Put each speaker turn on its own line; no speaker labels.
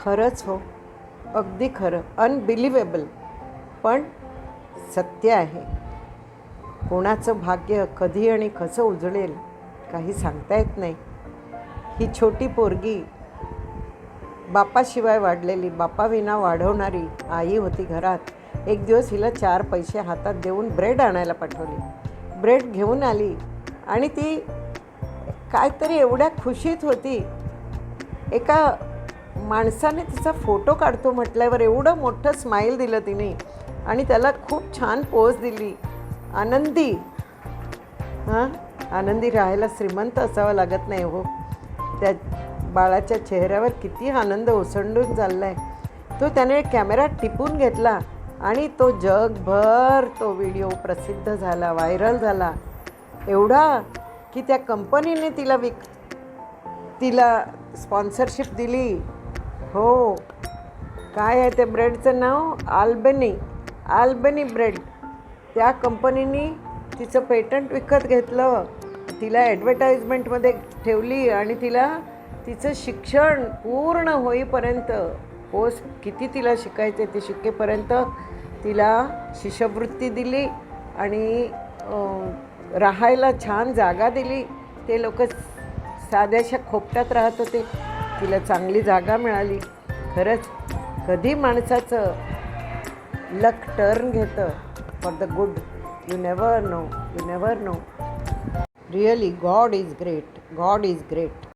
खरंच हो, अगदी खरं, अनबिलिव्हेबल, पण सत्य आहे. कोणाचं भाग्य कधी आणि कसं उजळेल काही सांगता येत नाही. ही छोटी पोरगी बापाशिवाय वाढलेली, बापाविना वाढवणारी आई होती घरात. एक दिवस हिला 4 पैसे हातात देऊन ब्रेड आणायला पाठवली. ब्रेड घेऊन आली आणि ती काहीतरी एवढ्या खुशीत होती. एका माणसाने तिचा फोटो काढतो म्हटल्यावर एवढं मोठं स्माईल दिलं तिने आणि त्याला खूप छान पोज दिली. आनंदी, हां, आनंदी राहायला श्रीमंत असावं लागत नाही हो. त्या बाळाच्या चेहऱ्यावर किती आनंद ओसंडून चालला आहे. तो त्याने कॅमेरा टिपून घेतला आणि तो जगभर तो व्हिडिओ प्रसिद्ध झाला, व्हायरल झाला. एवढा की त्या कंपनीने तिला स्पॉन्सरशिप दिली. हो, काय आहे त्या ब्रेडचं नाव? Albany bread. त्या कंपनीने तिचं पेटंट विकत घेतलं, तिला ॲडव्हर्टाइजमेंटमध्ये ठेवली आणि तिला तिचं शिक्षण पूर्ण होईपर्यंत, किती तिला शिकायचे ते शिकेपर्यंत तिला शिष्यवृत्ती दिली आणि राहायला छान जागा दिली. ते लोक साध्याशा खोपट्यात राहत होते, तिला चांगली जागा मिळाली. खरंच कधी माणसाचं लक टर्न घेतं for the good, you never know. Really God is great.